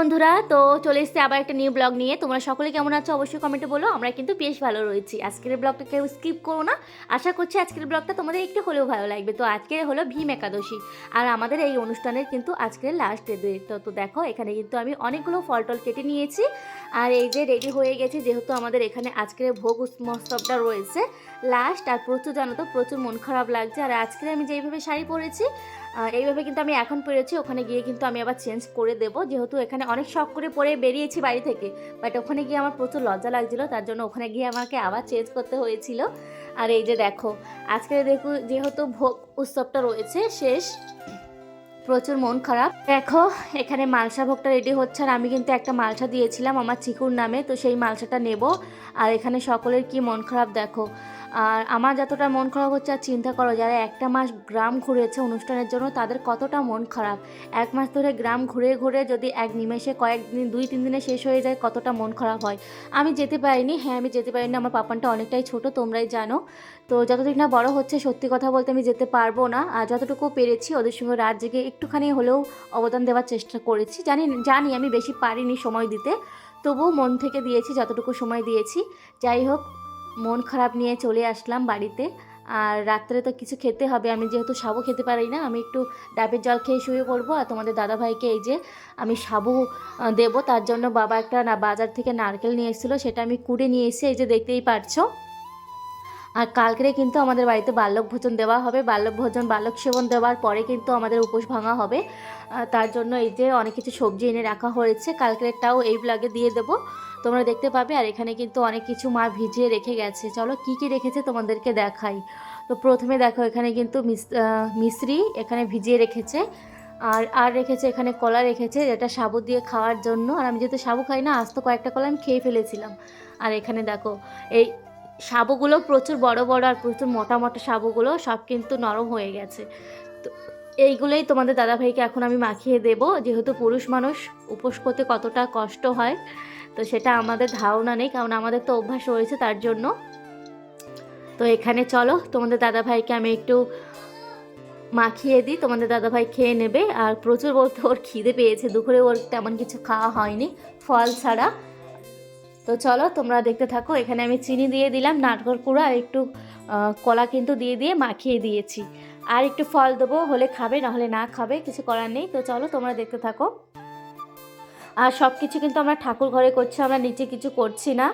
বন্ধুরা, তো চলে এসেছি আবার একটা নিউ ব্লগ নিয়ে। তোমরা সকলে কেমন আছো অবশ্যই কমেন্টে বলো। আমরা কিন্তু বেশ ভালো রয়েছি। আজকের ব্লগটা কেউ স্কিপ করো না। আশা করছি আজকের ব্লগটা তোমাদের একটু হলেও ভালো লাগবে। তো আজকে হলো ভীম একাদশী, আর আমাদের এই অনুষ্ঠানের কিন্তু আজকের লাস্ট ডে। তো দেখো, এখানে কিন্তু আমি অনেকগুলো ফল টল কেটে নিয়েছি, আর এই যে রেডি হয়ে গেছি, যেহেতু আমাদের এখানে আজকের ভোগ মহোৎসবটা রয়েছে লাস্ট। আর প্রচুর জানো তো, প্রচুর মন খারাপ লাগছে। আর আজকে আমি যেইভাবে শাড়ি পরেছি এইভাবে কিন্তু আমি এখন পরেছি, ওখানে গিয়ে কিন্তু আমি আবার চেঞ্জ করে দেবো, যেহেতু এখানে অনেক শখ করে পরে বেরিয়েছি বাড়ি থেকে। বাট ওখানে গিয়ে আমার প্রচুর লজ্জা লাগছিলো, তার জন্য ওখানে গিয়ে আমাকে আবার চেঞ্জ করতে হয়েছিল। আর এই যে দেখো, আজকে যেহেতু ভোগ উৎসবটা রয়েছে শেষ, প্রচুর মন খারাপ। দেখো, এখানে মালসা ভোগটা রেডি হচ্ছে, আর আমি কিন্তু একটা মালসা দিয়েছিলাম আমার চিকুর নামে, তো সেই মালসাটা নেব। আর এখানে সকলের কি মন খারাপ দেখো। আর আমার যতটা মন খারাপ হচ্ছে, আর চিন্তা করো যারা একটা মাস গ্রাম ঘুরেছে অনুষ্ঠানের জন্য, তাদের কতটা মন খারাপ। এক মাস ধরে গ্রাম ঘুরে ঘুরে যদি এক নিমেষে কয়েকদিন 2-3 দিনে শেষ হয়ে যায়, কতটা মন খারাপ হয়। আমি যেতে পারিনি, আমি যেতে পারিনি, আমার পাপানটা অনেকটাই ছোট, তোমরাই জানো। তো যতদিন না বড় হচ্ছে, সত্যি কথা বলতে আমি যেতে পারবো না। আর যতটুকু পেরেছি ওদের সঙ্গে রাত জেগে একটুখানি হলেও অবদান দেওয়ার চেষ্টা করেছি। জানি আমি বেশি পারিনি সময় দিতে, তবুও মন থেকে দিয়েছি যতটুকু সময় দিয়েছি। যাই হোক, মন খারাপ নিয়ে চলে আসলাম বাড়িতে। আর রাত্রে তো কিছু খেতে হবে, আমি যেহেতু সাবু খেতে পারি না, আমি একটু ডাবের জল খেয়ে শুয়ে পড়বো। আর তোমাদের দাদাভাইকে এই যে আমি সাবু দেবো, তার জন্য বাবা একটা বাজার থেকে নারকেল নিয়ে এসেছিলো, সেটা আমি কুড়ে নিয়ে এসে এই যে দেখতেই পারছো। আর কালকে কিন্তু আমাদের বাড়িতে বাল্যক ভোজন দেওয়া হবে। বাল্যক সেবন দেওয়ার পরে কিন্তু আমাদের উপোস ভাঙা হবে। তার জন্য এই যে অনেক কিছু সবজি এনে রাখা হয়েছে, কালকেরটাও এই ব্লগে দিয়ে দেবো, তোমরা দেখতে পাবে। আর এখানে কিন্তু অনেক কিছু মা ভিজিয়ে রেখে গেছে, চলো কি কি রেখেছে তোমাদেরকে দেখাই। তো প্রথমে দেখো, এখানে কিন্তু মিশ্রি এখানে ভিজিয়ে রেখেছে, আর রেখেছে এখানে কলা রেখেছে, যেটা সাবু দিয়ে খাওয়ার জন্য। আর আমি যেহেতু সাবু খাই না, আজ তো কয়েকটা কলা আমি খেয়ে ফেলেছিলাম। আর এখানে দেখো, এই সাবুগুলো প্রচুর বড় বড় আর প্রচুর মোটা মোটা সাবুগুলো সব কিন্তু নরম হয়ে গেছে। তো এইগুলোই তোমাদের দাদাভাইকে এখন আমি মাখিয়ে দেব, যেহেতু পুরুষ মানুষ উপোস করতে কতটা কষ্ট হয়, তো সেটা আমাদের ধারণা নেই, কারণ আমাদের তো অভ্যাস রয়েছে তার জন্য। তো এখানে চলো, তোমাদের দাদাভাইকে আমি একটু মাখিয়ে দিই, তোমাদের দাদাভাই খেয়ে নেবে। আর প্রচুর বলতে ওর খিদে পেয়েছে, দুপুরে ওর তেমন কিছু খাওয়া হয়নি ফল ছাড়া। তো চলো তোমরা দেখতে থাকো। এখানে আমি চিনি দিয়ে দিলাম, নারকেল কুড়া আর একটু কলা কিন্তু দিয়ে মাখিয়ে দিয়েছি। আর একটু ফল দেবো, হলে খাবে, নাহলে না খাবে, কিছু করার নেই। তো চলো তোমরা দেখতে থাকো। আর সব কিছু কিন্তু আমরা ঠাকুর ঘরে করছি, আমরা নিচে কিছু করছি না,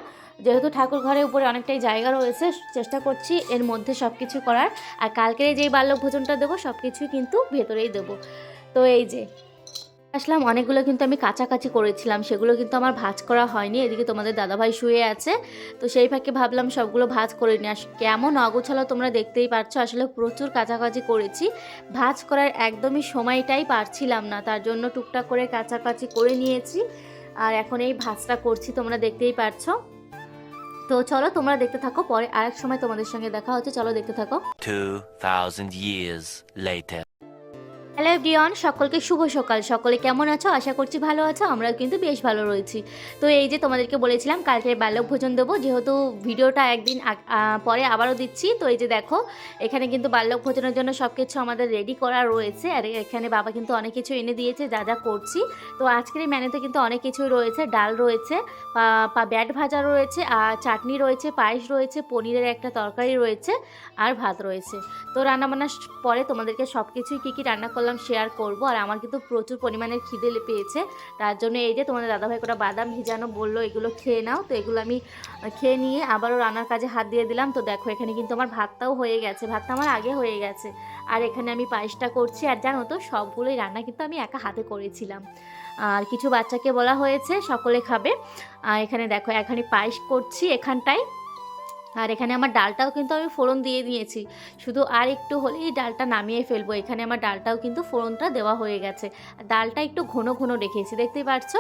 যেহেতু ঠাকুর ঘরের উপরে অনেকটাই জায়গা রয়েছে, চেষ্টা করছি এর মধ্যে সব কিছু করার। আর কালকের যেই বাল্যক ভোজনটা দেবো, সব কিছুই কিন্তু ভেতরেই দেবো। তো এই যে আসলাম, অনেকগুলো কিন্তু আমি কাছাকাছি করেছিলাম, সেগুলো কিন্তু আমার ভাজ করা হয়নি। এদিকে তোমাদের দাদাভাই শুয়ে আছে, তো সেই ফাঁকে ভাবলাম সবগুলো ভাজ করে নিই। কেমন অগোছালো তোমরা দেখতেই পারছো, আসলে প্রচুর কাছাকাছি করেছি, ভাজ করার একদমই সময়টাই পারছিলাম না, তার জন্য টুকটাক করে কাছাকাছি করে নিয়েছি। আর এখন এই ভাজটা করছি, তোমরা দেখতেই পারছো। তো চলো তোমরা দেখতে থাকো, পরে আরেক সময় তোমাদের সঙ্গে দেখা হচ্ছে, চলো দেখতে থাকো। 2000 years later. হ্যালো এভরিওয়ান, সকলকে শুভ সকাল। সকলে কেমন আছো? আশা করছি ভালো আছো, আমরাও কিন্তু বেশ ভালো রয়েছি। তো এই যে তোমাদেরকে বলেছিলাম কালকে বাল্যক ভোজন দেবো, যেহেতু ভিডিওটা একদিন পরে আবারও দিচ্ছি। তো এই যে দেখো, এখানে কিন্তু বাল্যক ভোজনের জন্য সব কিছু আমাদের রেডি করা রয়েছে। আর এখানে বাবা কিন্তু অনেক কিছু এনে দিয়েছে, যা যা করছি। তো আজকের এই মেনুতে কিন্তু অনেক কিছুই রয়েছে, ডাল রয়েছে, ব্যাট ভাজা রয়েছে, আর চাটনি রয়েছে, পায়েস রয়েছে, পনিরের একটা তরকারি রয়েছে, আর ভাত রয়েছে। তো রান্নাবান্নার পরে তোমাদেরকে সব কিছুই কী কী রান্না করলাম শেয়ার করব। আর আমার কিন্তু প্রচুর পরিমাণের খিদে পেয়েছে, তার জন্য এই যে তোমাদের দাদাভাই কটা বাদাম ভিজানো বললো, এগুলো খেয়ে নাও। তো এগুলো আমি খেয়ে নিয়ে আবারও রান্নার কাজে হাত দিয়ে দিলাম। তো দেখো, এখানে কিন্তু আমার ভাতটাও হয়ে গেছে, ভাতটা আমার আগে হয়ে গেছে। আর এখানে আমি পায়েসটা করছি। আর জানো তো, সবগুলোই রান্না কিন্তু আমি একা হাতে করেছিলাম, আর কিছু বাচ্চাকে বলা হয়েছে, সকলে খাবে। আর এখানে দেখো, এখানে পায়েস করছি এখানটায়। আর এখানে আমার ডালটাও কিন্তু আমি ফোড়ন দিয়ে দিয়েছি, শুধু আর একটু হলেই ডালটা নামিয়ে ফেলবো। এখানে আমার ডালটাও কিন্তু ফোড়নটা দেওয়া হয়ে গেছে, ডালটা একটু ঘন ঘন রেখেছি, দেখতেই পারছো।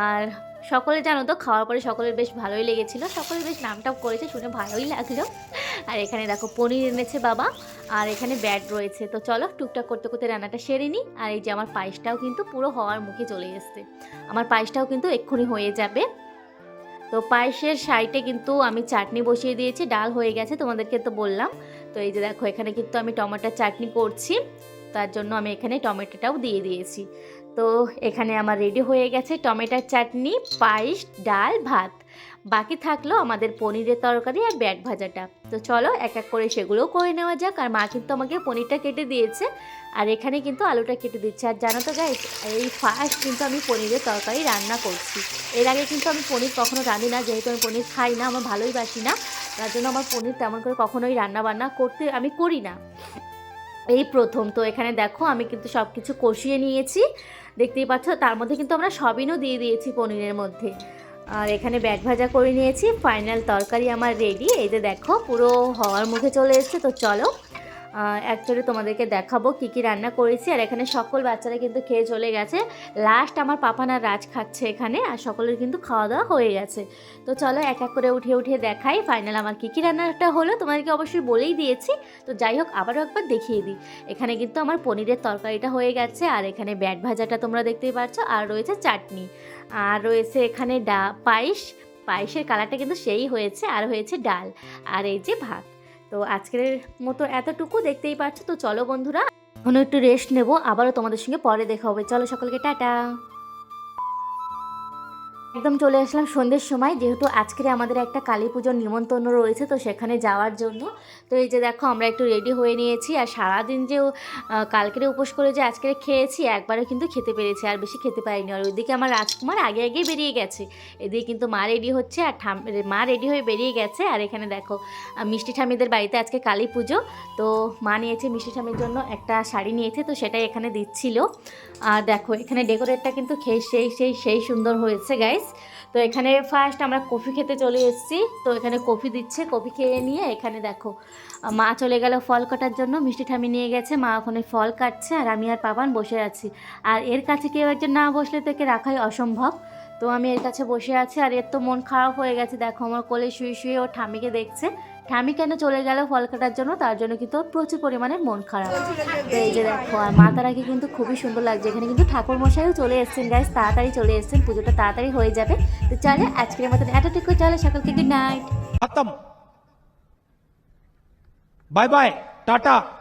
আর সকলে জানো তো, খাওয়ার পরে সকলের বেশ ভালোই লেগেছিল, সকলে বেশ নামটাও করেছে, শুনে ভালোই লাগলো। আর এখানে দেখো, পনির এনেছে বাবা, আর এখানে ব্যাট রয়েছে। তো চলো টুকটাক করতে করতে রান্নাটা সেরে নিই। আর এই যে আমার পায়েসটাও কিন্তু পুরো হওয়ার মুখে চলে এসছে, আমার পায়েসটাও কিন্তু এক্ষুনি হয়ে যাবে। তো পায়েসের সাইডে কিন্তু আমি চাটনি বসিয়ে দিয়েছি, ডাল হয়ে গেছে তোমাদেরকে তো বললাম। তো এই যে দেখো, এখানে কিন্তু আমি টমেটোর চাটনি করছি, তার জন্য আমি এখানে টমেটোটাও দিয়ে দিয়েছি। তো এখানে আমার রেডি হয়ে গেছে টমেটোর চাটনি, পায়েস, ডাল, ভাত। বাকি থাকলো আমাদের পনিরের তরকারি আর ব্যাট ভাজাটা। তো চলো এক এক করে সেগুলোও করে নেওয়া যাক। আর মা কিন্তু আমাকে পনিরটা কেটে দিয়েছে, আর এখানে কিন্তু আলুটা কেটে দিচ্ছে। আর জানো তো গাইস, এই ফার্স্ট কিন্তু আমি পনিরের তরকারি রান্না করছি। এর আগে কিন্তু আমি পনির কখনো রাঁধি না, যেহেতু আমি পনির খাই না, আমার ভালোই বাসি না, তার জন্য আমার পনির তেমন করে কখনোই রান্না বান্না করতে আমি করি না, এই প্রথম। তো এখানে দেখো আমি কিন্তু সব কিছু কষিয়ে নিয়েছি, দেখতেই পাচ্ছ। তার মধ্যে কিন্তু আমরা সবিনও দিয়ে দিয়েছি পনিরের মধ্যে। আর এখানে ব্যাট ভাজা করে নিয়েছি, ফাইনাল তরকারি আমার রেডি। এই যে দেখো পুরো হওয়ার মুখে চলে এসছে। তো চলো অ্যাকচুয়ালি তোমাদেরকে দেখাবো কী কী রান্না করেছি। আর এখানে সকল বাচ্চারা কিন্তু খেয়ে চলে গেছে, লাস্ট আমার পাপান আর রাজ খাচ্ছে এখানে, আর সকলের কিন্তু খাওয়া দাওয়া হয়ে গেছে। তো চলো এক এক করে উঠিয়ে উঠিয়ে দেখাই ফাইনাল আমার কী কী রান্নাটা হলো। তোমাদেরকে অবশ্যই বলেই দিয়েছি, তো যাই হোক আবারও একবার দেখিয়ে দিই। এখানে কিন্তু আমার পনিরের তরকারিটা হয়ে গেছে, আর এখানে ব্যাট ভাজাটা তোমরা দেখতেই পাচ্ছ, আর রয়েছে চাটনি, আর রয়েছে এখানে পায়েসের কালারটা কিন্তু সেই হয়েছে, আর হয়েছে ডাল, আর এই যে ভাত। তো আজকের মতো এতটুকু, দেখতেই পাচ্ছ। তো চলো বন্ধুরা, এখন একটু রেস্ট নেবো, আবারও তোমাদের সঙ্গে পরে দেখা হবে। চলো সকলকে টাটা। একদম চলে আসলাম সন্ধ্যের সময়, যেহেতু আজকে আমাদের একটা কালী পুজোর নিমন্ত্রণ রয়েছে, তো সেখানে যাওয়ার জন্য। তো এই যে দেখো আমরা একটু রেডি হয়ে নিয়েছি, আর সারাদিন যে কালকের উপোস করে যে আজকে খেয়েছি, একবারও কিন্তু খেতে পেরেছি, আর বেশি খেতে পারিনি। আর ওইদিকে আমার রাজকুমার আগে আগেই বেরিয়ে গেছে, এদিকে কিন্তু মা রেডি হচ্ছে, আর মা রেডি হয়ে বেরিয়ে গেছে। আর এখানে দেখো মিষ্টি ঠামিদের বাড়িতে আজকে কালী পুজো, তো মা নিয়েছে মিষ্টি ঠামির জন্য একটা শাড়ি নিয়েছে, তো সেটাই এখানে দিচ্ছিল। আর দেখো এখানে ডেকোরেটটা কিন্তু সেই সুন্দর হয়েছে গাইস। তো এখানে ফার্স্ট আমরা কফি খেতে চলে এসেছি, তো এখানে কফি দিচ্ছে, কফি খেয়ে নিয়ে এখানে দেখো মা চলে গেল ফল কাটার জন্য, মিষ্টি ঠামি নিয়ে গেছে, মা ওখানে ফল কাটছে, আর আমি আর পাপান বসে আছি। আর এর কাছে কেউ একজন না বসলে তো একে রাখাই অসম্ভব, তো আমি এর কাছে বসে আছি। আর এর তো মন খারাপ হয়ে গেছে, দেখো আমার কোলে শুয়ে শুয়ে ও ঠামিকে দেখছে, ঠামি কেন চলে গেল ফল কাটার জন্য, তার জন্য কিন্তু ওর প্রচুর পরিমাণে মন খারাপ। তো এই যে দেখো, আর মাতারাকে কিন্তু খুবই সুন্দর লাগছে। এখানে কিন্তু ঠাকুর মশাইও চলে এসেছেন গাইস, তাড়াতাড়ি চলে এসেছেন, পুজোটা তাড়াতাড়ি হয়ে যাবে। তো চলে আজকের মতন এতটুকু, চলে সকলকে গুড নাইট, खत्म। Bye bye, Tata.